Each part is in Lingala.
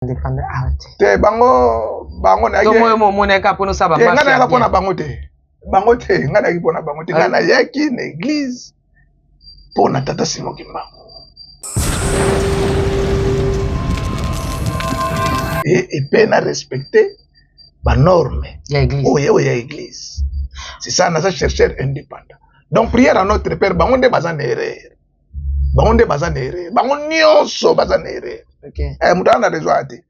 Indépendant. Ah, te bango na donc moi mon eka pour nous ça va marcher. Ngana yaka pona bango te. Bango te, ngana yaki pona bango te. Ngana yaki na église pona tata Simon Kimbangu. Et peine à respecter ma norme. L'église. Oh, il y a l'église. C'est ça, nous chercheurs indépendants. Donc, prière à notre Père, bango de bazan erreur. Bango de bazan erreur. Bango nyonso bazan erreur. Ok. Moutana raison ate.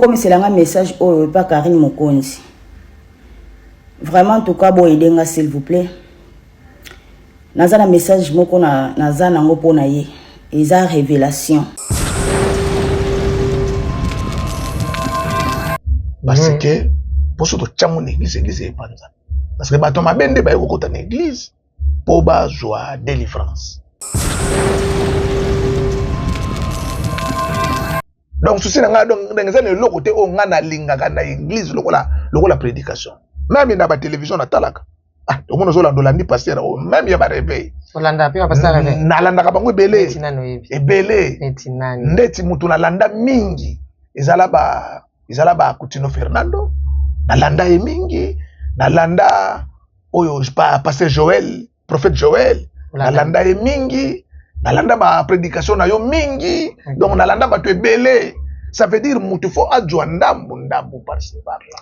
Comme c'est un message oh pas Karine Mokonzi. Vraiment en tout cas bon aider s'il vous plaît. Naza na message moko na naza nango pona ye. Eza révélation. Parce que pour ce que mon église est pas ça. Parce que bato mabende ba yoko ta église pour ba joie délivrance. Donc souci na nga donc ndengeza le lokote o nga na linga na église lokola prédication. Même na ba télévision na talaka. Ah, donc on zo landi pasteur même ya ba réveil. Olanda pe pasteur réveil. Na landa ka bango belé. Ebele. Ndeti mutu na landa mingi. Ezala ba Coutinho Fernando. Na landa e mingi. Na landa oyo pasteur Joël, prophète Joël. Na landa e mingi. Na landa ba prédication na yo mingi. Donc na landa ba tu ebele. Ça veut dire mutu faut adjoa ndambu par-ci par-là.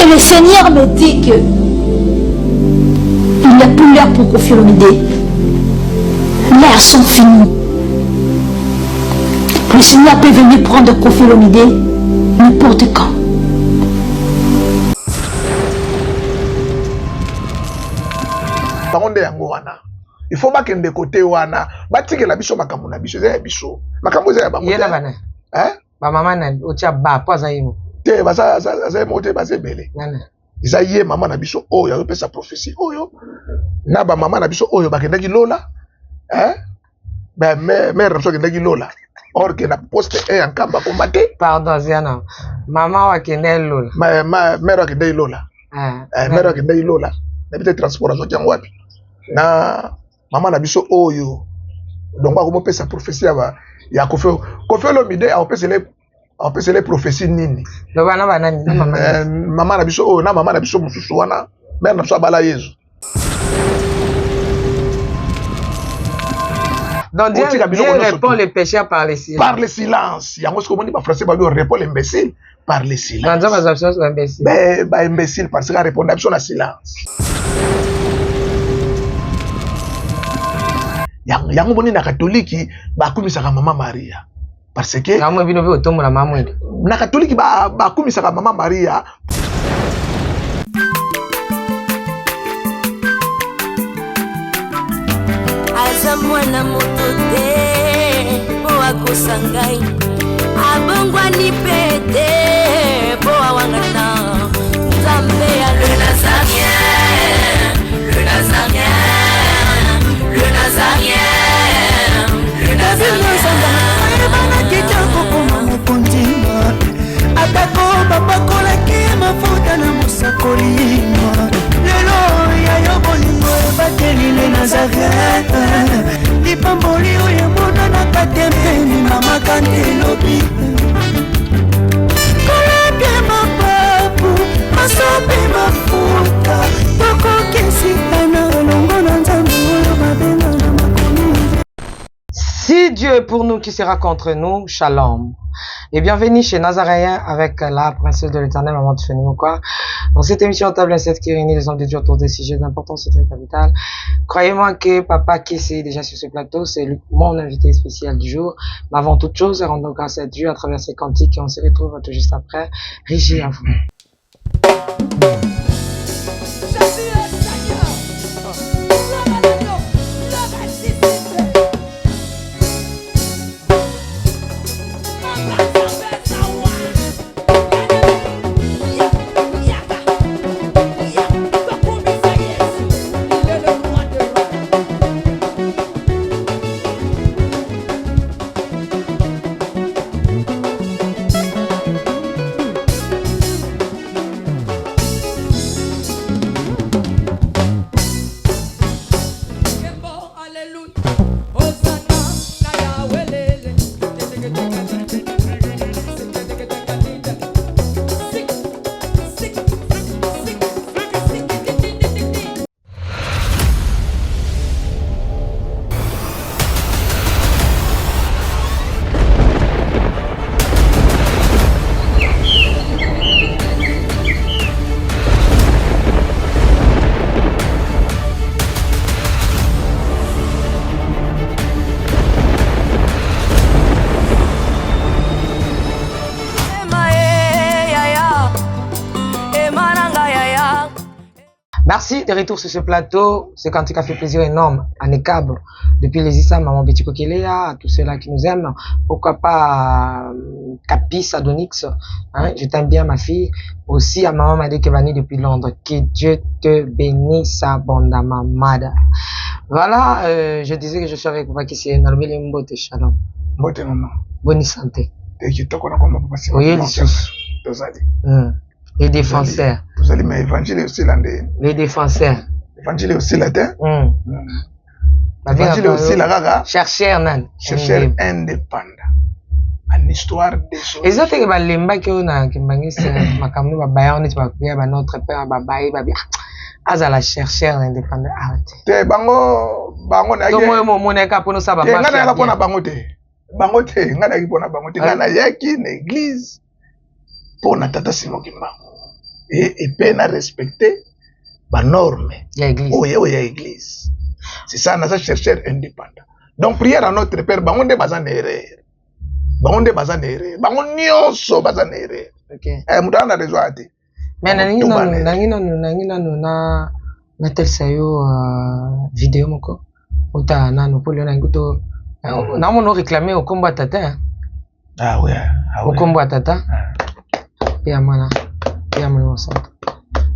Et le Seigneur me dit que il n'y a plus l'heure pour Koffi Olomidé. L'heure sont finies. Le Seigneur peut venir prendre Koffi Olomidé n'importe quand. Il faut pas qu'il y ait côté wana. Batike la biso makambo na biso za biso. Makambo za bango. Yena bana. Hein? Ba mama na otia ba poza yimo. Te baza za mote baze belé. Nana. Isa ye mama na biso oyo yo pesa prophétie oyo. Na ba mama na biso oyo bakendaki lola. Hein? Ben mère na so kendaki lola. Or que na poste e en kamba combattre. Pardon Ziana. Mama wa kendel lola. Mère wa kendaki lola. Mère wa kendaki lola. Na bite transport azo tiango wapi. Na mama na biso oyo. Donc ba ko pesa prophétie ya Koffi Olomidé a opese les prophéties nini. Le bana banani na mama. Mama na biso oyo na mama na biso mususu wana. Mère na biso bala Yesu. Donc Dieu répond les pécheurs par le silence. Par le silence. Yango ce que moni ba français ba répond l'imbécile par le silence. Dans les options imbécile. Ba imbécile parce que répondre sur le silence. Yango moni na catholique ba kumisaka mama Maria. Parce que na moi bino bi otomo na mama mwende. Na catholique ba kumisaka mama Maria. Mwana moto te po akosangai abongwani pete po awangata Nzambe ya le Nazarien, le Nazarien, le Nazarien, le Nazarien. Bana kitoko koma mokondima atako babakolaki mafuta na mosakolima lelo ya yo bolingo ebateli le Nazareth lipamboli oyo monanaka tempeni mama kandelobi koleke mapapu masope mafuta tokokesika na olongo na Nzambe oyo babenga na makomi. Si Dieu est pour nous, qui sera contre nous? Shalom. Et bienvenue chez Nazaréen avec la princesse de l'éternel, maman de Fenimokwa. Dans cette émission Table 7 qui réunit les hommes de Dieu autour des sujets d'importance et très capital. Croyez-moi que papa qui est déjà sur ce plateau, c'est mon invité spécial du jour. Mais avant toute chose, rendons grâce à Dieu à travers ces cantiques et on se retrouve tout juste après. Régie à vous. Merci de retour sur ce plateau. C'est quand il a fait plaisir énorme à Nekab, depuis les Issa, maman Betty Kokelea, à tous ceux-là qui nous aiment. Pourquoi pas Capis, Adonix, hein, je t'aime bien ma fille. Aussi à maman Madé Kevani depuis Londres. Que Dieu te bénisse abondamment, Mada. Voilà, je disais que je suis avec Papa Kissi, Nalbeli Mbote Shalom. Mbote maman. Bonne santé. Oui, les défenseurs. Vous allez m'évangile aussi là. Les défenseurs. Évangile aussi là. Évangile aussi là. Chercheur nan. Chercheur indépendant. En histoire des choses. Les autres qui va lemba qui on a qui mangissent makamno ba bayon ni ba kuya ba notre père ba bayi ba bi. Azala chercheur indépendant. Te bango na ye. Comme mo moneka pour nous ça ba marcher. Ngana la pona bango te. Bango te ngana ki pona bango te. Ngana yaki na église. Pona tata Simokimba. Et peine à respecter la norme. Il y a l'église. Oh, il y a l'église. C'est ça, on a chercheur indépendant. Donc, prière à notre Père, on est bazan erreur. On est bazan erreur. On nyonso bazan erreur. OK. Mutana raison ati. Mais na tel sayo vidéo moko. Ota na no polio na nguto. Na mono réclamer au combat tata. Ah ouais. Au combat tata.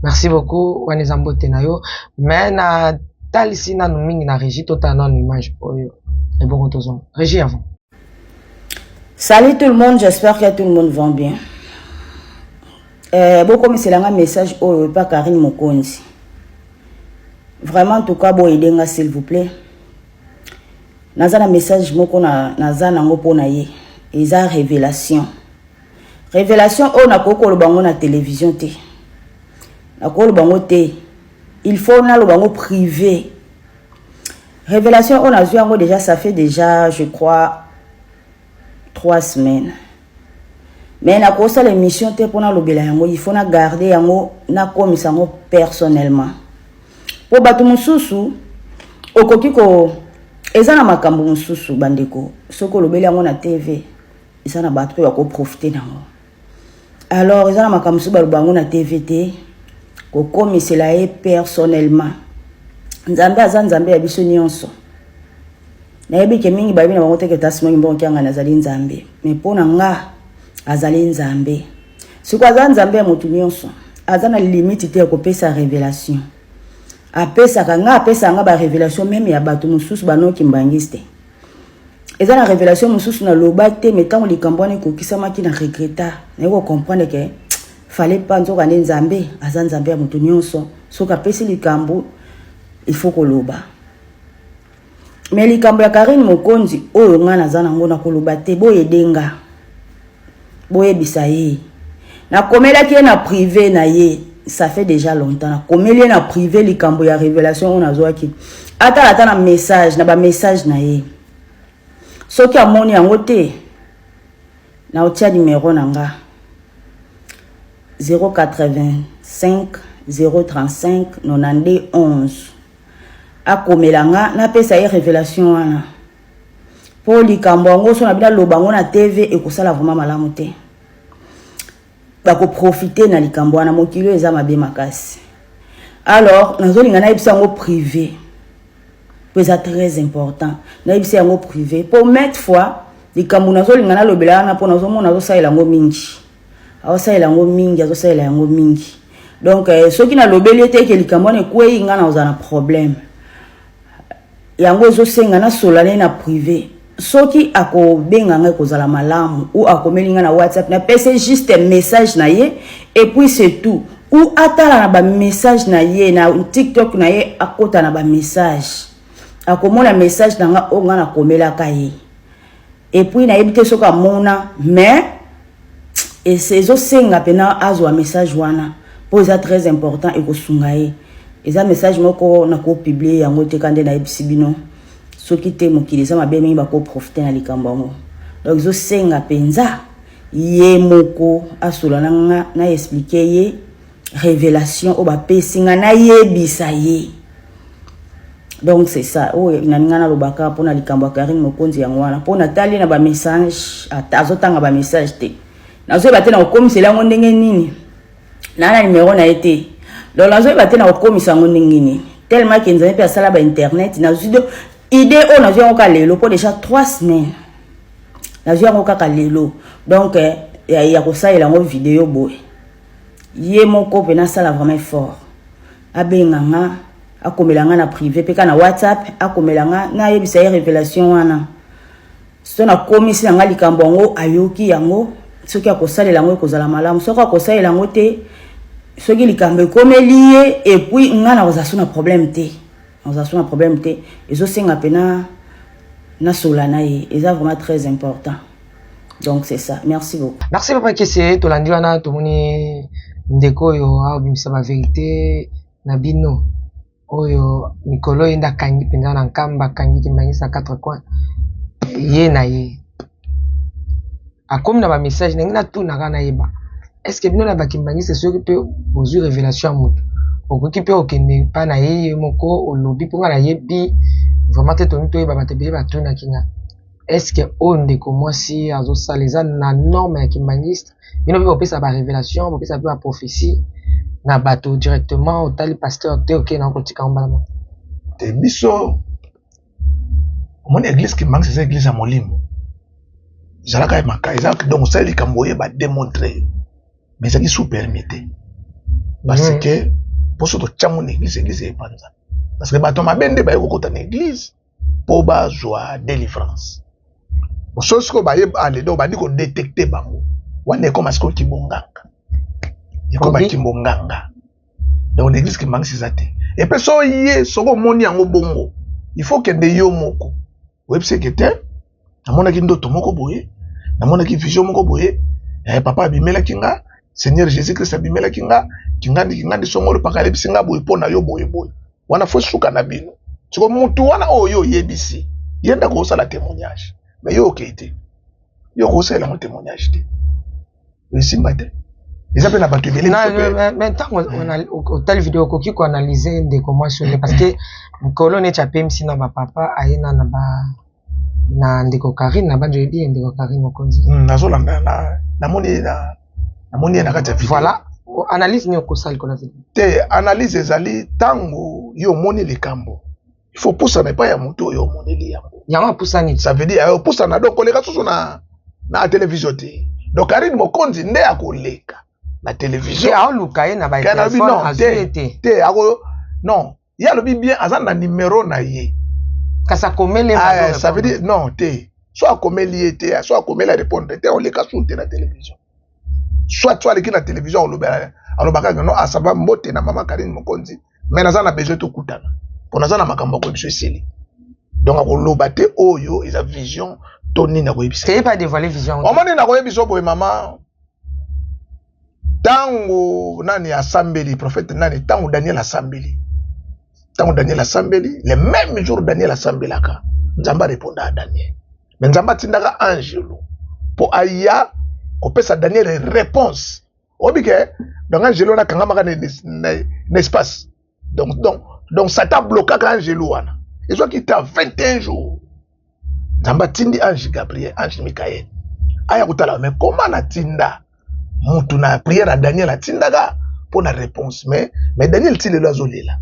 Merci beaucoup, Wanizambo Tenayo. Mais na talisi na numingi na régie tota non image pour eux. Et bon retour. Régie avant. Salut tout le monde, j'espère que tout le monde va bien. Beaucoup mais c'est un message oh pas Karine Mokonzi. Vraiment en tout cas bon aidenga s'il vous plaît. Naza message moko naza nango pona ye. Eza révélation. Révélation on a koko le bango na télévision te. Na koko le bango te. Il faut na le bango privé. Révélation on a vu yango déjà ça fait déjà je crois 3 semaines. Mais na kosa l'émission te pona lobela yango il faut na garder yango na komisa yango personnellement. Po batu mususu okoki ko eza na makambo mususu bandeko soko lobela yango na TV eza na batu pe bako profiter nango. Alors, ils ont ma comme na TVT, comme c'est là personnellement. Nzambe azan nzambe ya biso nyonso. Na yebi ke mingi babi na bango te ke tasimo ngimbo kyanga nazali nzambe. Mais pona nga azali nzambe. Siko azan nzambe ya mutu nyonso. Azana limite te ko pesa révélation. Apesa nga apesa nga ba révélation même ya batu mususu banoki mbangiste. Eza na révélation mususu na lobate mais tant li kambone ko kisama ki na regretta na ko comprendre que fallait pas nzoka ne nzambe azan nzambe ya mutu nyonso soka pesi likambo il faut ko loba mais likambo ya Karine Mokonzi oyo nga nazana ngo na ko lobate boye denga boye bisaye na komela ki na privé na ye ça fait déjà longtemps na komeli na privé likambo ya révélation on azoaki ata na message na ba message na ye. Ce qui a moni en côté, na otia numéro nanga 085 035 92 11. A komelanga na pesa y révélation wana. Pour likambo ngo so na bila lobango na TV et ko sala vraiment malamu te. Ba ko profiter na likambo wana mokilo eza mabe makasi. Alors nazolinga na ibisa ngo privé. C'est très important. Na ibisi yango privé pour mettre fois likamuna zo lingana lobela na pona zo mona zo saila ngo mingi. Awo saila ngo mingi, azo saila ngo mingi. Donc ceux qui na lobeli te ke likamone kwe ngana ozana problème. Yango zo senga na solane na privé. Soki ako benga nga kozala malamu ou akomelinga na WhatsApp na pese juste un message na ye et puis c'est tout. Ou atala na ba message na ye na TikTok na ye akota na ba message. Akomona message nanga onga na komela kaye. Et puis na yebite soka mona mais et ces osenga pena azwa message wana pour ça très important et ko sungaye. Et ça message moko na ko publier yango te kande na ebisibino. Soki te mokili za mabe mingi ba ko profiter na likambo. Donc zo senga penza ye moko asula na expliquer ye révélation o ba pesinga na yebisa ye. Donc c'est ça. Oh, inaningana lobaka pona likambo Karine Mokonzi yangwana. Pona tali na ba message, azotanga ba message te. Nazo ba te na komi c'est là ndenge nini. Na numéro na été. donc nazo ba te na okomisa ngo ningini tellement que nzambe pe asala ba internet na zudo idée on nazo yango lelo pour déjà 3 semaines nazo yango kaka lelo donc ya kosalela ngo vidéo boy ye moko pena sala vraiment fort abenganga akomelanga na privé pe kana WhatsApp akomelanga na yebisa révélation wana so na komisi na likambo ngo ayoki yango soki akosalela ngo ekozala malamu soki akosalela ngo te soki likambo ekomeli ye et puis ngana kozasuna problème te ozasuna problème te ezosenga pena na sola na ye eza vraiment très important donc c'est ça merci beaucoup merci papa Kese tolandi wana tomoni ndeko yo abimisa ba vérité na bino oyo mikolo enda kangi penza na nkamba kangi kimbangisa 4 coins ye na ye akomi na ba message na tuna kana yeba est-ce que bino na ba kimbangisa soki pe bozu révélation moto okoki pe okende pa na ye moko olobi ponga na yebi vraiment te toni to ba te be ba tuna kinga est-ce que onde ko si azo saleza na norme ya kimbangista bino bi opesa ba révélation opesa ba prophétie na bato directement au tali pasteur te ok na kotika mbala te biso mon église qui manque c'est église à molimo zalaka e maka ezaka donc ça li kamboye ba démontrer mais ça qui sous permettre parce que pour ce to mon église e panza parce que bato mabende ba yokota na église pour ba joie délivrance chose ko ba ye ale do ba ndiko détecter bango wane comme asko kibonganga comme kimbonganga donc l'église qui manque c'est ça et puis so yé soko moni yango bongo il faut que de yo moko webse kete namona ki ndoto moko boye namona ki vision moko boye papa abimela kinga Seigneur Jésus Christ abimela kinga kingandi songolo pakale bisinga boye pona yo boye wana fo suka na bino soko mutu wana oyo yebisi yenda ko sala témoignage mais yo okete yo ko sala mo témoignage te simbate ils appellent la bateau de maintenant on a au tel vidéo koki ko analyser des comment sur parce que kolone chapem sina ba papa aina na ba na ndeko Karine na banjo ebi ndeko Karine mokonzi nazolanda na moni na kati vidéo voilà analyse ni okosal ko na vidéo te analyse ezali tango yo moni likambo il faut pousser mais pas ya moto yo moni likambo yama poussani ça veut dire pousser na donc koleka susu na télévision te donc Karine mokonzi nde akoleka la télévision a lukaye na ba téléphone azete te ako non ya lobi bien azanda numéro na ye kasa komele ça veut dire non te soit komeli te soit komela répondre te on le ka sur la télévision soit toi leki na télévision on lobaka non asaba mbote na mama Karine mokonzi mais nazana besoin to kutana pour nazana makambo ko biso seli donc akoloba te oyo eza vision toni na ko yebisa c'est pas dévoiler vision o moni na ko yebiso boy mama tango nani asambeli prophète nani tango Daniel asambeli le même jour Daniel asambelaka nzamba répondra à Daniel mais nzamba tindaka angelo pour aya kopesa Daniel réponse obike donc angelo na kanga maka n'espace donc Satan bloqué angelo wana ils ont quitté 21 jours nzamba tindi ange Gabriel ange Michael aya kutala mais comment na tinda mutu na prière à Daniel atindaka pour la réponse mais Daniel tile lazolela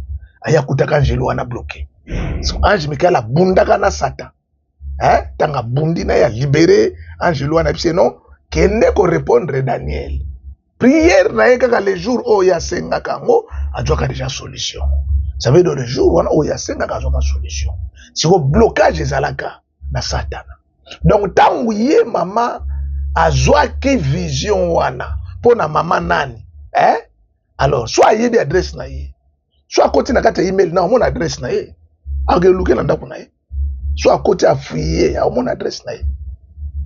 aya kutaka angelo wana bloqué so ange Michael abundaka na Satan tanga bundi na ya libéré angelo wana pise non kende ko répondre Daniel prière na kaka les jours o ya senga kango ajwaka déjà solution ça veut dire le jour wana o ya senga ajwaka solution siko blocage ezalaka na Satan donc tangu ye mama azwaki vision wana pona mama nani alors soit yebi adresse na ye soit koti na kati email na mon adresse na ye ageluke na ndako na ye soit koti afuye ya mon adresse na ye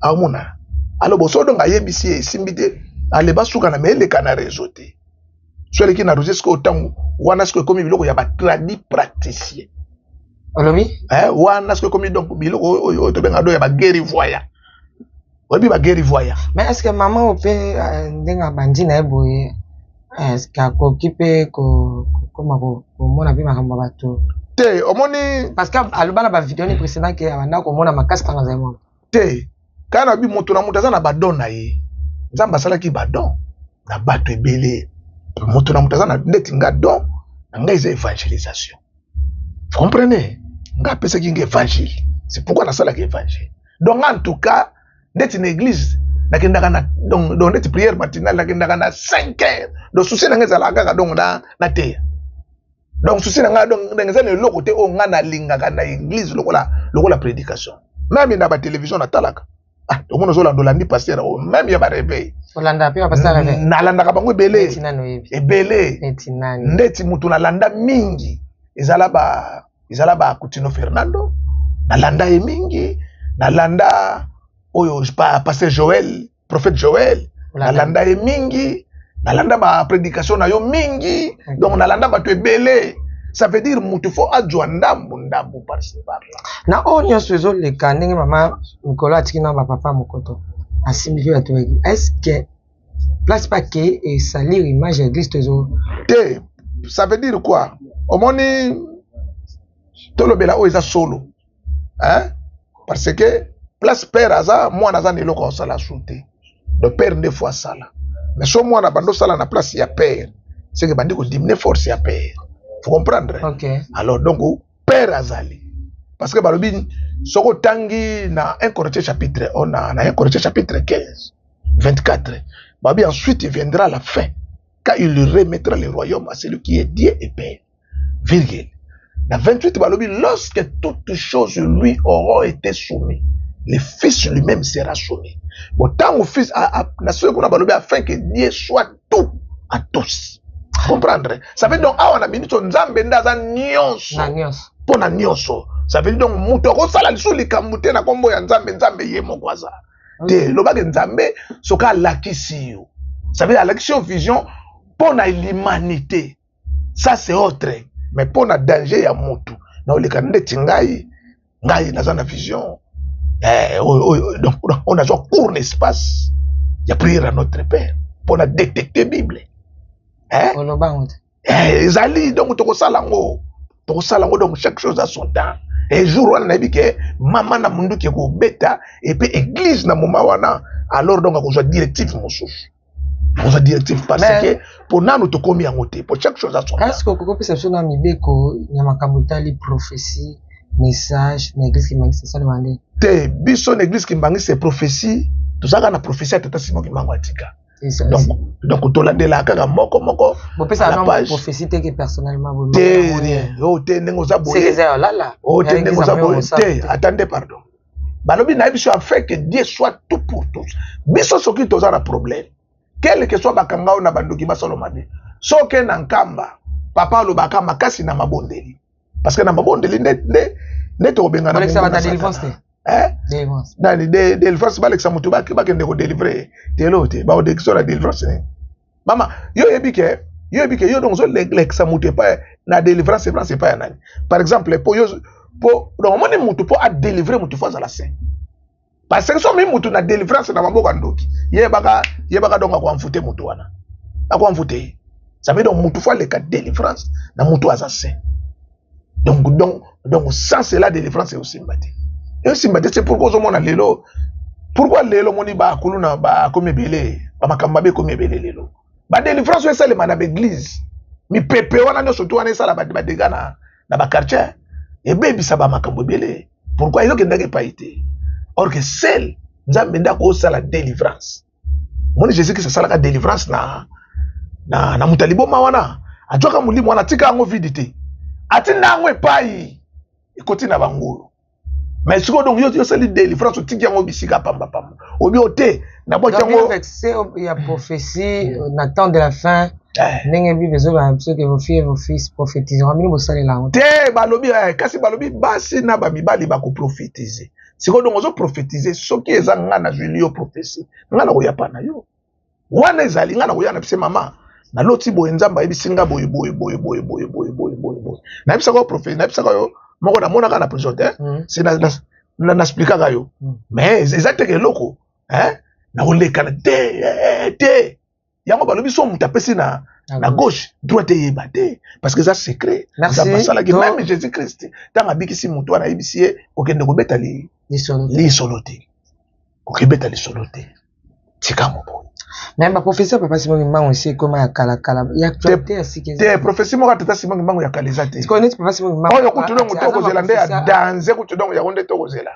amona alors boso donc ayebisi esimbite ale basuka na mele kana réseau te soit leki na registre otango wana sko komi biloko ya ba tradi praticien olobi wana sko komi donc biloko oyo to benga do ya ba guerre voya obi ba guerre voya mais est-ce que maman ope ndenga bandi na eboye est-ce que akokipe ko koma ko mona bi makambo bato te omoni parce que alobana ba vidéo ni précédent que abanda ko mona makasi tanga za mona te kana bi moto na moto azana badon na ye nzamba sala ki badon na bato ebele moto na mutazana ndeti nga don nga eza évangélisation. Vous comprenez? Nga pesa ki nga évangile. C'est pourquoi na sala ki évangile. Donc en tout cas ndeti na église nakendaka na donc ndeti prière matinale nakendaka na 5 heures. Donc souci na nga ezala kaka donc na teya. Donc souci na nga donc ndengeza le loko te o nga na lingaka na église lokola prédication. Même na ba télévision na talaka. Ah, donc on zola ndolandi pasteur même ya ba réveil. Olanda pe pasteur réveil. Na landa ka bango belé. Ebele. Ndeti mutu na landa mingi. Ezala ba Coutinho Fernando. Na landa e mingi. Na landa oyo pasteur Joël, prophète Joël. Na landa e mingi. Na landa ba prédication na yo mingi. Donc na landa ba tu ebele. Ça veut dire mutu fo adjwa ndambu par-ci par-là. Na onyo sezo le kanenge mama Nicolas atikina ba papa mokoto. Asimbi ya toeki. Est-ce que place pas que et salir image église tezo? Te, ça veut dire quoi? Omoni tolobela o eza solo. Hein? Parce que place père aza moi naza neloko sala souté. Le père ne fois sala. Mais so moi na bando sala na place ya père. C'est que bandi ko diminuer force ya père. Vous comprendre? Ok. Alors donc père azali. Parce que balobi soko tangi na 1 Corinthiens chapitre on a 1 Corinthiens chapitre 15 24. Babi ensuite il viendra à la fin quand il remettra le royaume à celui qui est Dieu et Père. Virgule. Dans 28 balobi lorsque toutes choses lui auront été soumises, le fils lui-même sera soumis. Bon tant au fils na ce qu'on a balobi afin que Dieu soit tout à tous. Comprendre? Ça veut donc on a minute nzambe ndaza nyonso. Na nyonso. Pona nyonso. Ça veut dire donc mutu ko sala lisu likamute na kombo ya nzambe ye mokwaza. Te lobake nzambe soka lakisi yo. Ça veut dire l'action vision pona l'humanité. Ça c'est autre. Mais pona danger ya mutu. Na oleka ndeti ngai naza na vision. Donc on a un court espace. Ya prière à notre Père pona détecter Bible. Ezali donc tokosalango donc chaque chose a son temps. Et jour wana na bike mama na mundu ki ko beta et puis église na moma wana alors donc ko directif mosusu. On a directif parce que pour nanu to komi yangote pour chaque chose a son temps. Est-ce que ko perception na mibeko ya makambo tali prophétie message na église ki mangi ça demandé. Te biso na église ki mangi c'est prophétie to saka na prophétie tata Simon ki mango atika. Donc to la de la kaka moko bon pesa na prophétie te que personnellement bon te nengo za boye c'est ça là te nengo za boye te attendez pardon balobi na biso a fait que Dieu soit tout pour tous biso soki toza na problème quel que soit bakanga na bandoki basolo mabe soke na nkamba papa lo bakamba kasi na mabondeli parce que na mabondeli ne to benga na délivrance délivrance. Na délivrance baleksa mutu bakende ko délivrer telote ba de so la délivrance ne. Mama yo yebike yo donc so leksa mutu pas na délivrance c'est pas nani. Par exemple pour donc moni mutu pour a délivrer mutu fois à la saint. Parce que so mi mutu na délivrance na maboko ndoki. Yebaka donc ko amfute mutu wana. Ako amfute. Ça veut donc mutu fois le cas délivrance na mutu à saint. Donc sans cela délivrance est aussi mbati. Et aussi, c'est pourquoi pourquoi lelo moni ba kuluna ba komebele ba makambabe komebele lelo ba délivrance ça le manab église mi pepe wana nyo surtout wana ça la ba dega na ba quartier et baby ça ba makambobele pourquoi il y a que pas été or que celle nzambe ndako ça la délivrance moni Jésus que ça la délivrance na mutalibo mawana ajoka mulimo wana tika ngo vidité atinda ngwe pai ikoti na bangolo. Mais ce que donc yo sali délivrance tiki yango bisika pamba obi ote na bo yango il y a prophétie na temps de la fin nenge bi besoin que vos fils prophétiseront mini bo sali la te balobi kasi balobi basi na ba mibali ba ko prophétiser ce que donc ozo prophétiser soki ezanga na julio prophétie ngana ko yapana yo wana ezali ngana ko yana pise mama na loti bo nzamba ebisinga boy na bisa ko prophétie na bisa ko moko na mona kana prison c'est na expliquer kayo mais exactement loko na oleka na te yango balobi so mutapesi na gauche droite yeba te parce que ça secret ça pasala que même Jésus Christ tant abikisi mutu na ibisie okende ko beta li solote okebeta li solote tika mobo. Même ba professeur papa Simon Kimbangu aussi comment ya kala il y a actualité aussi que te professeur mo tata Simon Kimbangu ya kaleza te tu connais papa Simon Kimbangu oyo kutu dongo to kozela nde ya danse kutu dongo ya onde to kozela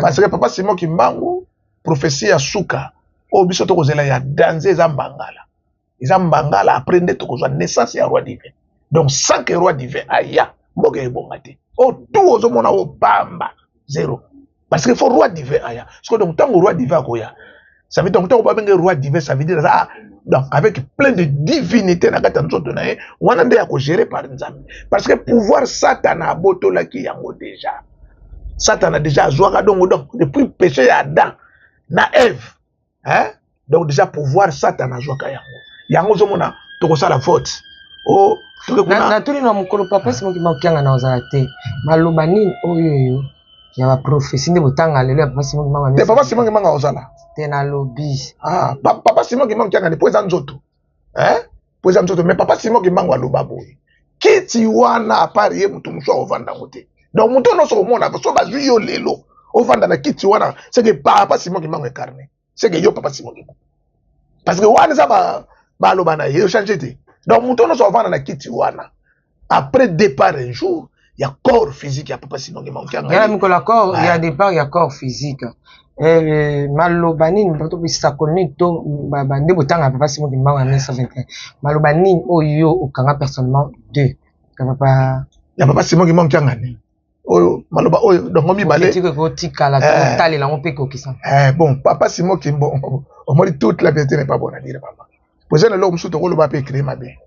parce que papa Simon Kimbangu prophétie ya suka o biso to kozela ya danse eza mbangala après nde to kozwa naissance ya roi divin donc sans que roi divin aya mboka ebonga te o tout ozomona o bamba zéro parce que faut roi divin aya parce que donc tango roi divin akoya ça veut dire donc tango babenge roi divin ça veut dire ça donc avec plein de divinité na kata nzoto na ye wana nde ya ko gérer par nzambe parce que pouvoir satana abotolaki yango déjà Satan a déjà azwaka donc depuis péché ya Adam na Ève hein donc déjà pouvoir Satan azwaka yango zomona tokosala faute oh na tuli na mukolo papa Simon Kimbangu kyanga na ozala te maloba nini oyo ya ba prophétie nde botanga lelo ya papa Simon Kimbangu te papa Simon Kimbangu ozala te na lobby papa Simon Kimbangu kyanga ni poeza nzoto mais papa Simon Kimbangu aloba boye kiti wana apart ye mutu muso ovanda ngote donc mutu no so omona so bazwi yo lelo ovanda na kiti wana c'est que papa Simon Kimbangu incarné c'est que yo papa Simon Kimbangu parce que wana za ba loba na ye changer te donc mutu no so ovanda na kiti wana après départ un jour il y a corps physique ya papa Simon Kimbangu il y a mikola corps il y a départ il y a corps physique maloba nini bato bisakoni to bande botanga papa Simon Kimbangu en 1921 maloba nini oyo okanga personnellement deux papa ya papa Simon Kimbangu kyangani oyo maloba oyo donc ngomi balé ko tikala to tali la ngopé ko kisa bon papa Simon Kimbangu on m'a dit toute la vérité n'est pas bonne à dire papa posé le lomo suto ko loba pe créer ma bé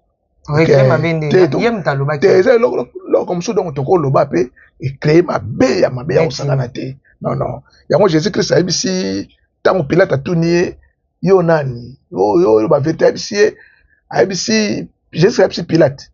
créer ma bé ndé yem ta loba te ze lo comme suto donc to ko loba pe et créer ma bé ya mabe ya osangana te non yango Jésus Christ abisi tango Pilate atuni yo nani yo ba vérité abisi Jésus abisi Pilate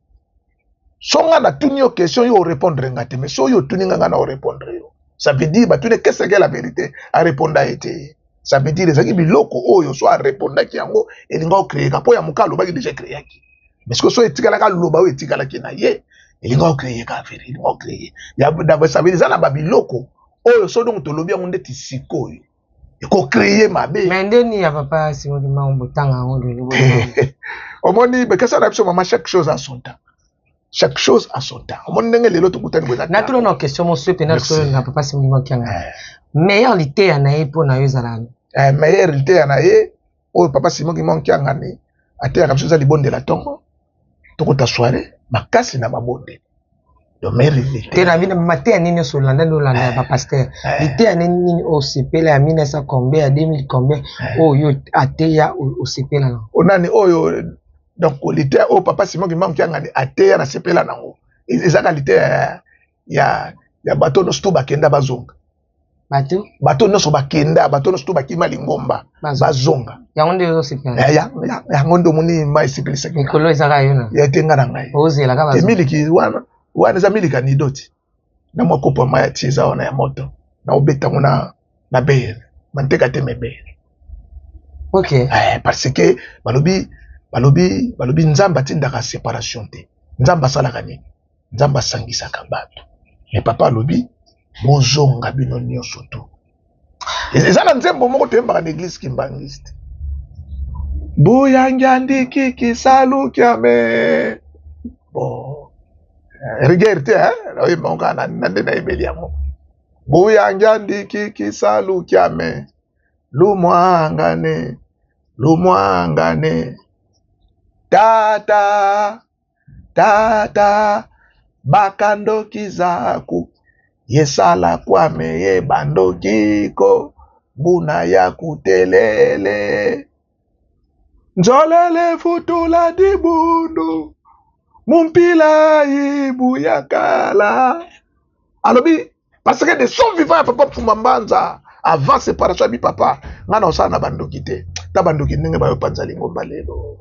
songa na tuni yo question yo répondre ngate mais so yo tuni nganga na répondre yo ça veut dire batune qu'est-ce que la vérité a répondre a été ça veut dire ezaki biloko oyo so a répondre ki yango elinga o créer ka po ya mukalo ba ki déjà créer ki mais ce que so etikala ka loba o etikala ki na ye elinga o créer ka vérité elinga o créer ya da ça veut dire ça na ba biloko oyo so donc to lobi yango ndeti sikoyo eko créer mabe mais ndeni ya papa Simon Kimbangu botanga ngo omoni bekasa na biso mama chaque chose à son temps. Chaque chose à son temps. On m'a dit l'autre côté de na tout une question mon souhait pénal sur na papa Simon Kimbangu kyanga meilleure lité ya nae po na yozala meilleure lité ya nae o papa Simon Kimbangu kyanga ni ate ya kabisa libonde la tongo toko ta soirée makasi na mabonde do meilleure lité te na bina maté nini sur landa no landa ba pasteur lité ya nini o sepela ya 1900 combien ya 2000 combien o yo ate ya o sepela na onani oyo donc lité o papa Simon Kimbangu kyanga ate na sepela nango ezaka lité ya bato no sto bakenda bazonga bato no so bakenda bato no sto bakima lingomba bazonga yango nde yo sepela yango ndo moni mai sepelisa mikolo ezaka yona ya tenga na ngai ozela ka bazonga miliki wana za milika ni doti na mwa kopo mai atiza wana ya moto na obeta ngona na bere manteka te mebere OK parce que balobi nzamba tindaka séparation te nzamba salaka nini nzamba sangisaka bato mais papa alobi bozonga bino nyonso to eza na nzembo moko toyembaka na église kimbangiste boyangi andiki kisalukiame bon rigueur te oyemba ngo na nde nayebeli yango boyangi andiki kisalukiame lumwangane tata bakandoki zaku yesala kwame ye bandokiko buna ya kutelele nzolele futula dibundu mumpila ibu ya kala alobi parce que de son vivant ya papa Pfumba Mbanza avant séparation bi papa ngana osala na bandoki te ta bandoki ndenge bayo panza lingomba lelo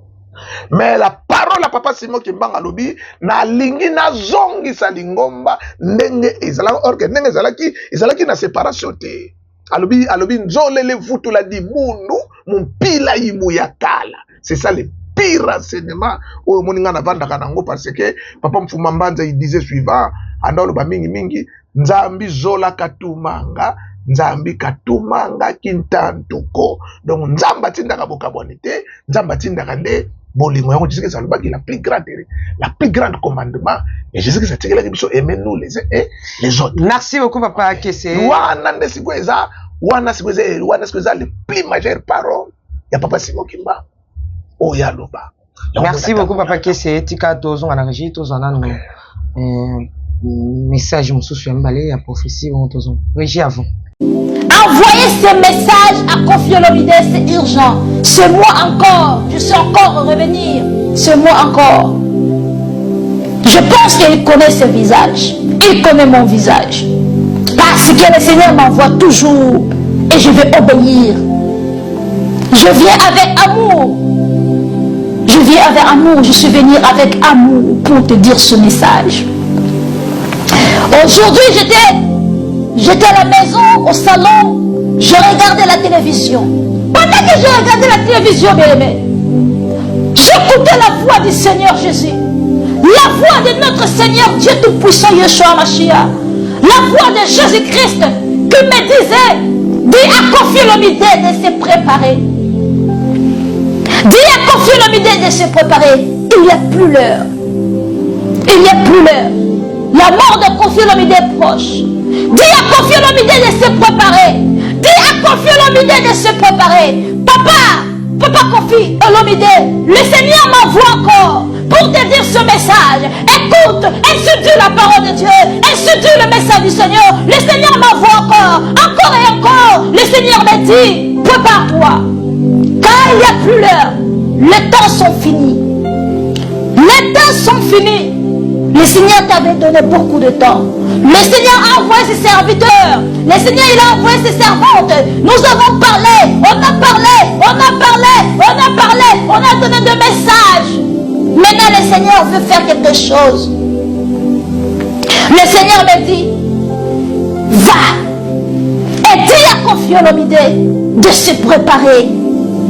mais la parole à papa Simon Kimbangu alobi na lingi na zongisa lingomba ndenge ezala orke ndenge ezalaki na séparation te alobi nzolele futula dibundu mumpila ibu ya kala c'est ça le pire enseignement oyo moninga na vandaka nango parce que papa Pfumba Mbanza il disait suivant andalo ba mingi nzambi zola katumanga nzambi katuma ngaki ntantuko. Donc nzamba tindaka bokabwani te, nzamba tindaka nde bolingo yango Jésus-Christ alobaki la plus grande commandement. Et Jésus-Christ a tiré la biso aimez-nous les autres. Merci beaucoup papa Kessé. Wana nde sikweza le plus majeur parole ya papa Simon Kimba. Oya loba. Merci beaucoup papa Kessé. Tika tozo na régie tozo na message mususu ya mbale ya prophétie on tozo. Régie avant. Envoyer ces messages à Koffi Olomide, c'est urgent. Ce mois encore, je suis encore revenir. Ce mois encore. Je pense qu'il connaît ce visage. Il connaît mon visage. Parce que le Seigneur m'envoie toujours. Et je vais obéir. Je viens avec amour. Je viens avec amour. Je suis venu avec amour pour te dire ce message. Aujourd'hui, j'étais à la maison, au salon, je regardais la télévision. Pendant que je regardais la télévision, bien aimé, j'écoutais la voix du Seigneur Jésus. La voix de notre Seigneur Dieu Tout-Puissant, Yeshua Mashiach. La voix de Jésus-Christ qui me disait, dis à Koffi Olomide de se préparer. Dis à Koffi Olomide de se préparer. Il n'y a plus l'heure. Il n'y a plus l'heure. La mort de Koffi Olomide est proche. Dis à Koffi Olomide de se préparer. Dis à Koffi Olomide de se préparer. Papa Koffi Olomide, le Seigneur m'envoie encore pour te dire ce message. Écoute, étudie la parole de Dieu. Étudie le message du Seigneur. Le Seigneur m'envoie encore et encore. Le Seigneur me dit, prépare-toi. Car il n'y a plus l'heure. Les temps sont finis. Les temps sont finis. Le Seigneur t'avait donné beaucoup de temps. Le Seigneur a envoyé ses serviteurs. Le Seigneur il a envoyé ses servantes. Nous avons parlé. On a donné des messages. Maintenant le Seigneur veut faire quelque chose. Le Seigneur me dit, va et dis à Koffi Olomide de se préparer.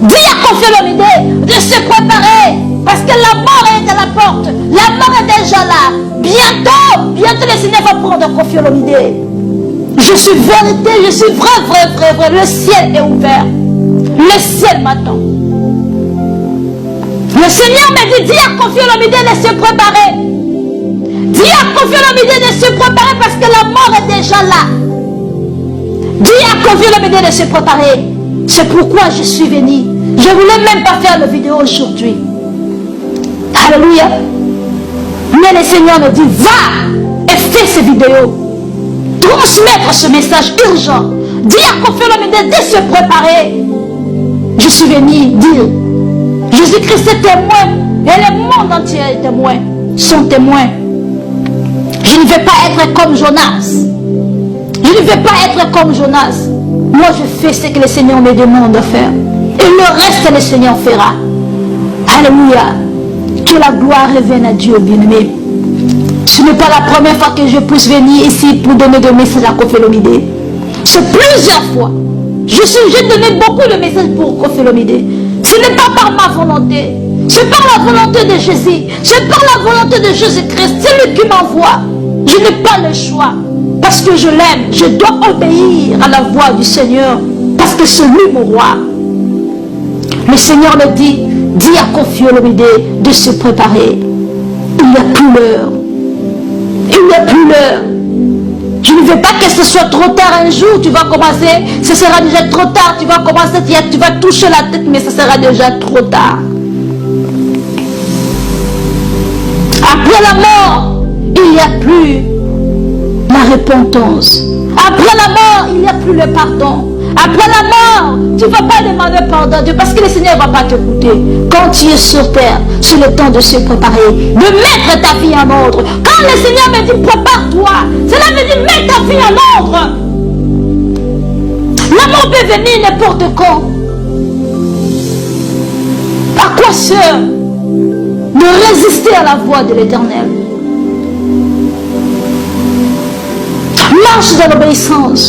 Dis à Koffi Olomide de se préparer. Parce que la mort est à la porte. La mort est déjà là. Bientôt le Seigneur va prendre Koffi Olomide. Je suis vérité, je suis vrai. Le ciel est ouvert. Le ciel m'attend. Le Seigneur me dit, dis à Koffi Olomide de se préparer. Dis à Koffi Olomide de se préparer parce que la mort est déjà là. Dis à Koffi Olomide de se préparer. C'est pourquoi je suis venu. Je ne voulais même pas faire la vidéo aujourd'hui. Alléluia. Mais le Seigneur me dit, va et fais ces vidéos. Transmettre ce message urgent. Dis à Koffi Olomide de se préparer. Je suis venu dire, Jésus-Christ est témoin et le monde entier est témoin. Sont témoins. Je ne vais pas être comme Jonas. Je ne vais pas être comme Jonas. Moi je fais ce que le Seigneur me demande de faire. Et le reste le Seigneur fera. Alléluia. Que la gloire revienne à Dieu, bien-aimé. Ce n'est pas la première fois que je puisse venir ici pour donner des messages à Koffi Olomide. C'est plusieurs fois. J'ai donné beaucoup de messages pour Koffi Olomide. Ce n'est pas par ma volonté. C'est par la volonté de Jésus. C'est par la volonté de Jésus-Christ. C'est lui qui m'envoie. Je n'ai pas le choix. Parce que je l'aime. Je dois obéir à la voix du Seigneur. Parce que c'est lui mon roi. Le Seigneur me dit, dis à Koffi Olomide de se préparer. Il n'y a plus l'heure. Il n'y a plus l'heure. Je ne veux pas que ce soit trop tard un jour, tu vas commencer, ce sera déjà trop tard, tu vas commencer, tu vas toucher la tête, mais ce sera déjà trop tard. Après la mort, il n'y a plus la repentance. Après la mort, il n'y a plus le pardon. Après la mort, tu ne vas pas demander pardon à Dieu parce que le Seigneur ne va pas t'écouter. Quand tu es sur terre, c'est le temps de se préparer, de mettre ta vie en ordre. Quand le Seigneur me dit prépare-toi, cela me dit mets ta vie en ordre. La mort peut venir n'importe quand. À quoi sert de résister à la voix de l'Éternel? Marche dans l'obéissance.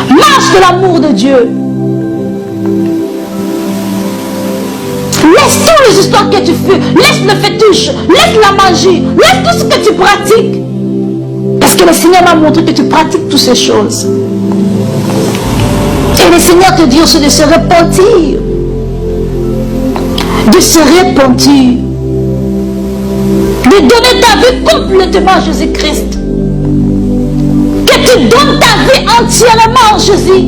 Marche de l'amour de Dieu. Laisse toutes les histoires que tu fais. Laisse le fétiche. Laisse la magie. Laisse tout ce que tu pratiques. Parce que le Seigneur m'a montré que tu pratiques toutes ces choses. Et le Seigneur te dit aussi de se repentir. De se repentir. De donner ta vie complètement à Jésus-Christ. Que tu donnes ta vie entièrement à Jésus.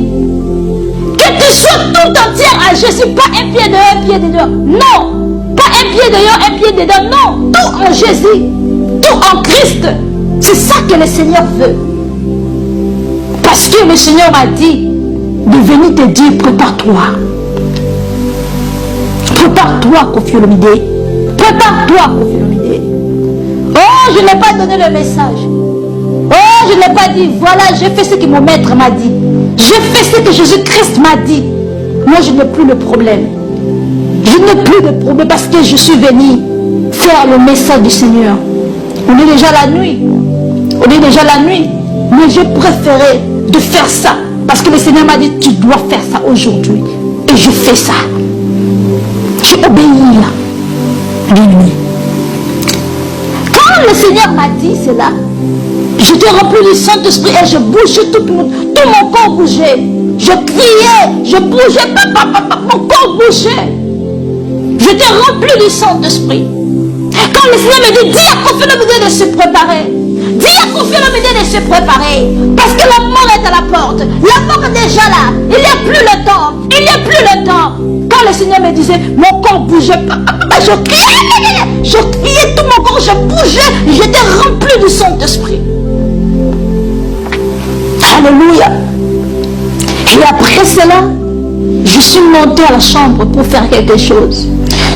Que tu sois tout entière à Jésus. Pas un pied dehors, un pied dedans. Non. Pas un pied dehors, un pied dedans. Non. Tout en Jésus. Tout en Christ. C'est ça que le Seigneur veut. Parce que le Seigneur m'a dit de venir te dire prépare-toi. Prépare-toi, Koffi Olomide. Prépare-toi, Koffi Olomide. Oh, je n'ai pas donné le message. Oh, je n'ai pas dit, voilà, j'ai fait ce que mon maître m'a dit. J'ai fait ce que Jésus-Christ m'a dit. Moi, je n'ai plus de problème. Je n'ai plus de problème parce que je suis venu faire le message du Seigneur. On est déjà la nuit. On est déjà la nuit. Mais je préférais de faire ça. Parce que le Seigneur m'a dit, tu dois faire ça aujourd'hui. Et je fais ça. J'ai obéi là. Nuit. Quand le Seigneur m'a dit cela, j'étais rempli du Saint-Esprit et je bougeais, tout mon corps bougeait. Je criais, je bougeais, mon corps bougeait. J'étais rempli du Saint-Esprit. Quand le Seigneur me dit, dis à Koffi Olomide de se préparer. Dis à Koffi Olomide de se préparer. Parce que la mort est à la porte. La mort est déjà là. Il n'y a plus le temps. Il n'y a plus le temps. Quand le Seigneur me disait, mon corps bougeait. Je criais tout mon corps. Je bougeais. J'étais rempli du Saint-Esprit. Alléluia. Et après cela, je suis montée à la chambre pour faire quelque chose.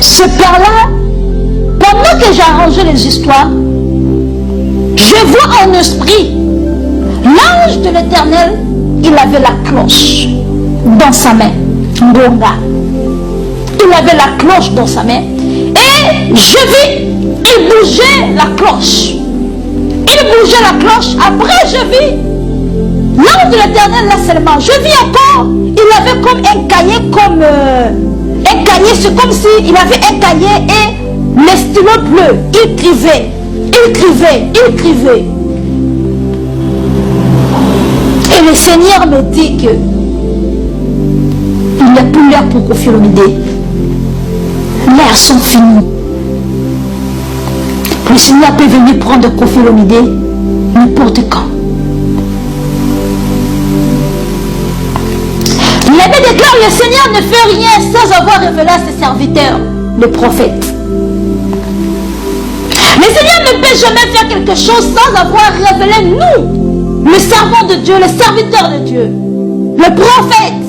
Ce père-là, pendant que j'arrangeais les histoires, je vois en esprit l'ange de l'Éternel. Il avait la cloche dans sa main. Mbonga. Il avait la cloche dans sa main. Et je vis qu'il bougeait la cloche. Il bougeait la cloche. Après, je vis l'ange de l'Éternel là seulement. Je vis encore. Il avait comme un cahier, un cahier. C'est comme s'il avait un cahier et le stylo bleu. Il écrivait. Et le Seigneur me dit que il n'y a plus l'air pour Koffi Olomide. L'air sont finis. Le Seigneur peut venir prendre Koffi Olomide n'importe quand. Il avait déclaré, le Seigneur ne fait rien sans avoir révélé à ses serviteurs, les prophètes. Le Seigneur ne peut jamais faire quelque chose sans avoir révélé nous, le servant de Dieu, le serviteur de Dieu, le prophète.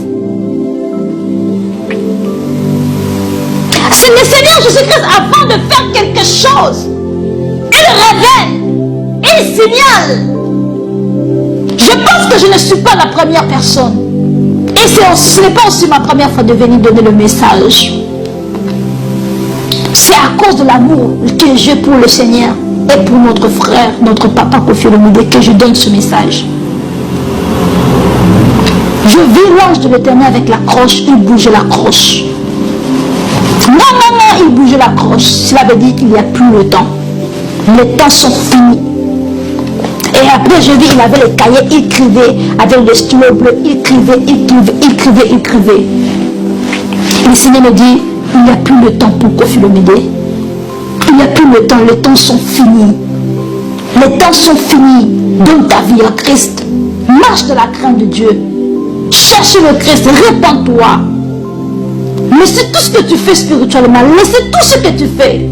C'est le Seigneur Jésus-Christ, avant de faire quelque chose, il révèle, il signale. Je pense que je ne suis pas la première personne. Et ce n'est pas aussi ma première fois de venir donner le message. C'est à cause de l'amour que j'ai pour le Seigneur et pour notre frère, notre papa Koffi Olomide que je donne ce message. Je vis l'ange de l'Éternel avec la croche, il bougeait la croche. Non, il bougeait la croche. Cela veut dire qu'il n'y a plus le temps. Les temps sont finis. Et après, je vis, il avait les cahiers, il écrivait avec le stylo bleu, il écrivait. Le Seigneur me dit, il n'y a plus le temps pour Koffi Olomide. Il n'y a plus le temps, les temps sont finis. Les temps sont finis. Donne ta vie à Christ. Marche de la crainte de Dieu. Cherche le Christ, répands-toi. Laisse tout ce que tu fais spirituellement. Laisse tout ce que tu fais.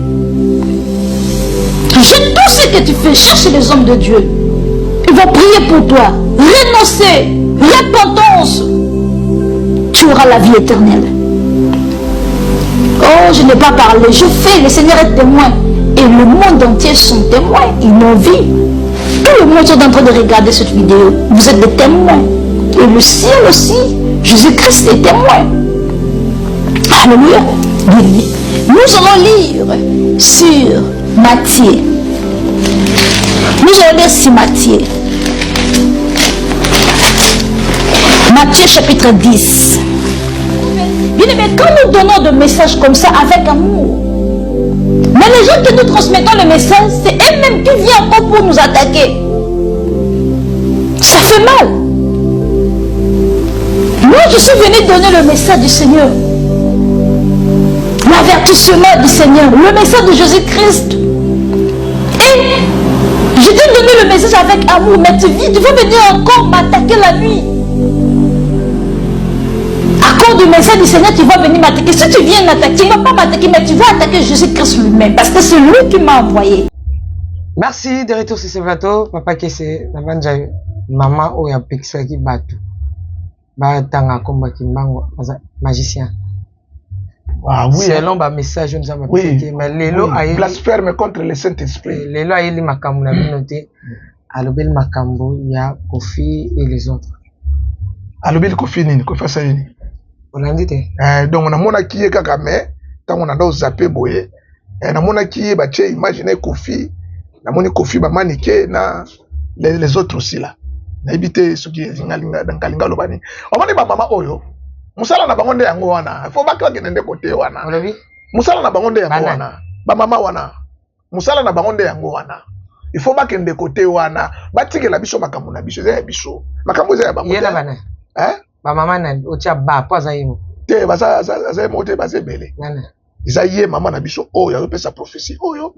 Jette tout ce que tu fais. Cherche les hommes de Dieu. Ils vont prier pour toi. Renoncer. Repentance. Tu auras la vie éternelle. Oh, je n'ai pas parlé. Je fais. Le Seigneur est témoin. Et le monde entier sont témoins. Ils m'ont vu. Tout le monde est en train de regarder cette vidéo. Vous êtes des témoins. Et le ciel aussi. Jésus-Christ est témoin. Alléluia. Nous allons lire sur Matthieu. Nous allons lire sur Matthieu. Matthieu chapitre 10. Bien aimé, quand nous donnons des messages comme ça avec amour, mais les gens que nous transmettons le message, c'est eux-mêmes qui viennent encore pour nous attaquer. Ça fait mal. Moi, je suis venu donner le message du Seigneur. L'avertissement du Seigneur. Le message de Jésus-Christ. Et je t'ai donné le message avec amour. Mais tu vas venir encore m'attaquer la nuit. À cause du message du Seigneur, tu vas venir m'attaquer. Si tu viens m'attaquer, tu ne vas pas m'attaquer, mais tu vas attaquer Jésus-Christ lui-même. Parce que c'est lui qui m'a envoyé. Merci de retour sur ce plateau. Papa Kese, maman ou ya pixel qui batu. Tanga komba kimbango magicien. Ah oui. Selon ba message nous avons oui, mais lelo oui. Blasphème contre le Saint-Esprit. Lelo ayeli makambo na binote. Alobel makambo ya Kofi et les autres. Alobel Kofi nini? Kofi ça nini? Olandite. Donc on a mona kiye kaka mais tant on a do zappé boye. Na mona kiye ba che imaginer Kofi, na moni Kofi ba manike na les autres aussi là. Na ebité ce qui ngalinga dans kalinga lobani. O moni ba mama oyo. Musala na bango nde yango wana. Faut ba kaka nende côté wana. Olobi? Musala na bango nde yango wana. Ba mama wana. Musala na bango nde yango wana. Il faut ba kende côté wana. Ba tikela biso makambo na biso za biso. Makambo za ya bango. Yela bana. Ba mama na otia ba poza yimo. Te ba za mote ba zebele. Nana. Iza ye mama na biso oyo yo pesa prophétie oyo.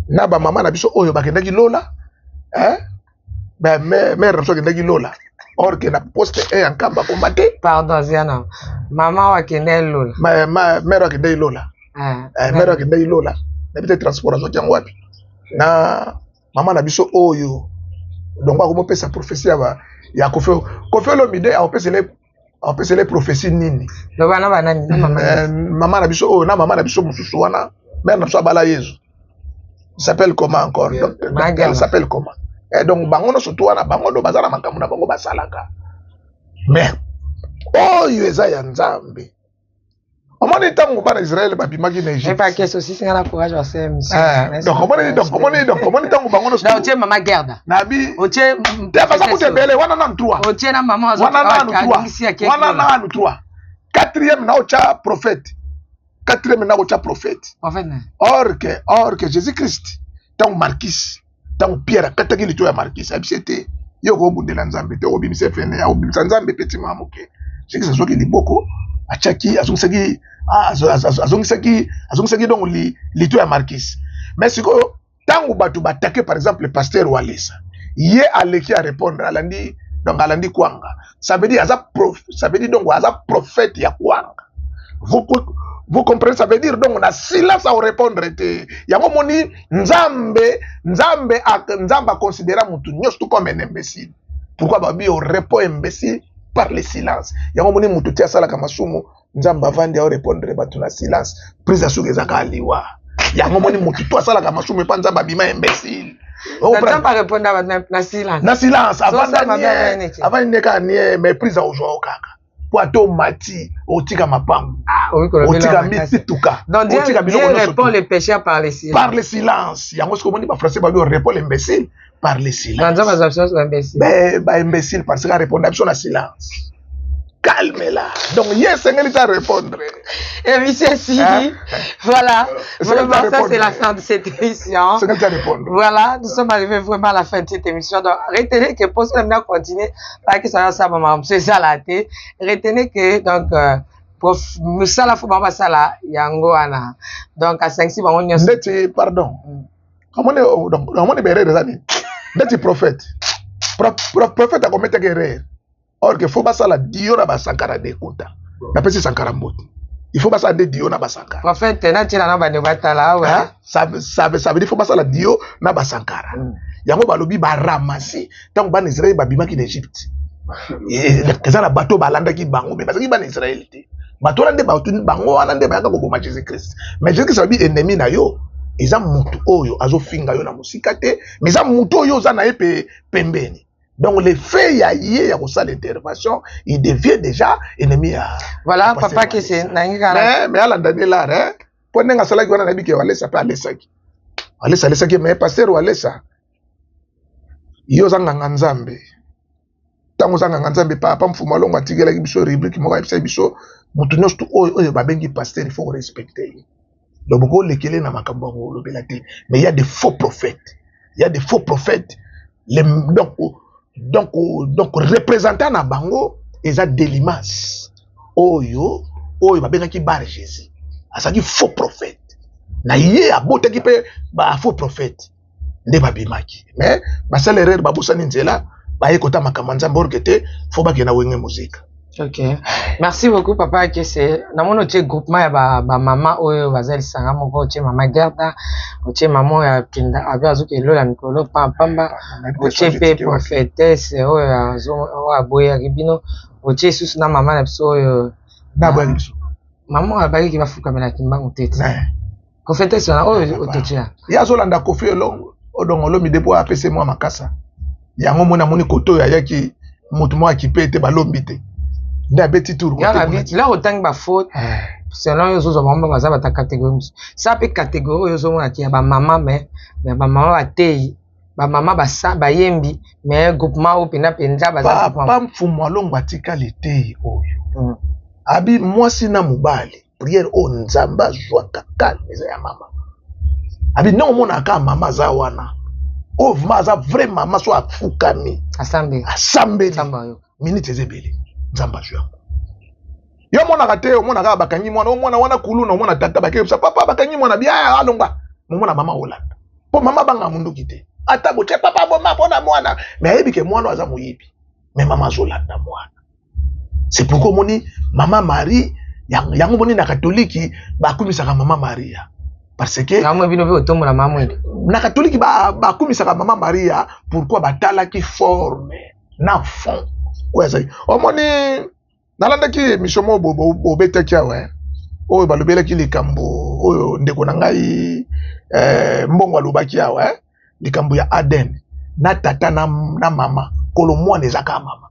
Na ba mama na biso oyo ba kendaki lola. Ba mère so kendaki lola. Or que na poste en kamba combattre. Pardon Ziana. Maman wa kende lola. Mère wa kende lola. Mère wa kende lola. Na bite transport zo tiango wapi. Na mama na biso oyo. Donc ba ko pesa prophétie ya Kofi Olomide a opese les prophéties nini. Le bana banani na mama. Maman na biso oyo na maman na biso mususu wana. Mère na biso bala Yesu. Il s'appelle comment encore? Elle s'appelle comment? Et donc bangono surtout wana bangono bazala makambo na bango basalaka. Mais oyo eza ya Nzambe. Omoni tango bana Israël babimaki na Égypte. Et pas qu'est-ce aussi c'est un courage à faire. Donc omoni tango bangono surtout. Otie mama garda. Nabi otie te basa kutebele wana na ntua. Otie na mama wana na ntua. Quatrième na ocha prophète. Quatrième na ocha prophète. Prophète. Or que Jésus-Christ tango Marquis tango Pierre kataki lito ya Marquis abisete yo ko bundela Nzambe te obimise fene ya obimisa Nzambe petit mamuke. Jésus soki liboko achaki azongisaki donc lito ya Marquis. Mais siko tango batu batake par exemple pasteur Walesa ye aleki à répondre alandi donc alandi kwanga ça veut dire donc aza prophète ya kwanga. Vous comprenez, ça veut dire donc on a silence à répondre. Yango moni Nzambe a considéré mutu nyosto comme un imbécile. Pourquoi babi on répond imbécile par le silence. Yango moni mutu tia sala kama sumu Nzambe avandi à répondre batu na silence. Prise à souke zaka aliwa. Yango moni mutu to sala kama sumu pa Nzambe bima imbécile. Nzambe pas répondre na silence. Na silence avant neka nie mais prise au joie kaka. Poato mati otika mapangu otika mitituka donc Dieu répond les pécheurs par le silence yango siko moni ba français ba répond l'imbécile par le silence dans ma absence l'imbécile ba imbécile parce que répondre à silence calme là donc yes ngeli ta répondre et monsieur Sidi voilà vraiment ça c'est la fin de cette émission voilà nous sommes arrivés vraiment à la fin de cette émission donc retenez que pour ça on continuer parce que ça ça maman c'est ça la tête retenez que donc pour musala faut baba sala yango ana donc à 5 6 bango nyos ndeti pardon comment on est beré des amis ndeti prophète a commis erreur. Or que faut pas ça la dio na basankara de kuta. Na pesi sankara mbote. Il faut pas ça de dio na basankara. Prophète na tira na bane batala ouais. Ça veut dire faut pas ça la dio na basankara. Yango balobi ba ramasser tant ban Israël babimaki d'Égypte. Et ça na bateau balanda ki bango mais parce que ban Israël té. Bateau lande bango wana nde ba ko boma Jésus-Christ. Mais Jésus-Christ sabi ennemi na yo. Eza mutu oyo azo finga yo na musika te, mais eza mutu oyo za na epe pembeni. Donc les faits y a l'intervention, il devient déjà ennemi à. Voilà, papa qui c'est mais à la dernière là, hein. Pour n'enga sala qui on a dit que Walesa pas Alessaki. Alessa qui mais pasteur Walesa. Yo zanga Nzambe. Tango zanga Nzambe papa mfuma longa tigela ki biso rubrique mo ka biso mutu nyosto oyo babengi pasteur il faut respecter. Donc beaucoup lekele na makambo ngo lobela te. Mais il y a des faux prophètes. Il y a des faux prophètes. Donc représentant na bango eza Délimas oyo babengaki bar Jésus azaki faux prophète na ye abotaki pe ba faux prophète nde babimaki mais basala erreur babosani nzela baye kota makambo nzambe orkete fo bakena wenge muzika. Ok, merci beaucoup papa Kese. Na mono tie groupement ya ba mama oyo bazali sanga moko tie mama Gerda, tie mama ya Pinda abi azuki lo la mikolo pamba, tie pe prophétesse oyo azo wa boya ribino, tie susu na mama na biso oyo na boya biso. Mama abaki ki bafuka mena kimbango tete. Prophétesse na oyo ototia. Ya zolanda Kofi Olomide mi depo apese moi makasa. Yango mona moni koto ya yaki mutu mo akipete balombi te. Nda beti tour là autant ba faute selon les autres mamans baza ba ta catégorie ça peut catégorie yo zo ki ba maman mais ba maman ba tei ba maman ba sa ba yembi mais groupement au pena penza baza pas mfumo alongo atika lete oyo abi mwasi na mobali prière o nzamba zwa kakal eza ya mama abi non mona ka mama za wana o maza vrai mama so afukami asambe minute ezebele nzamba jwa yo mona kate o mona ka bakanyi mwana o mwana wana kuluna o mona tata bakepsa papa bakanyi mwana bia alongba mona mama olanda po mama banga mundu kite ata boche papa bo mapona mwana mais ayebike mwana aza moyibi mais mama zolanda mwana c'est pourquoi moni mama Marie yango moni na katoliki bakumisaka mama Maria parce que ngamwe bino be otombola mama na katoliki bakumisaka mama Maria pourquoi batalaki forme na fond oyaza omoni nalandaki mishomo bobetaki awa oyo balobelaki likambo oyo ndeko na ngai mbongo alobaki awa likambo ya Aden na tata na mama kolo mwana ezaka mama.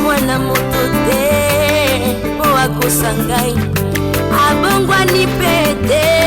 Mwana moto te po akosangai abongwani pete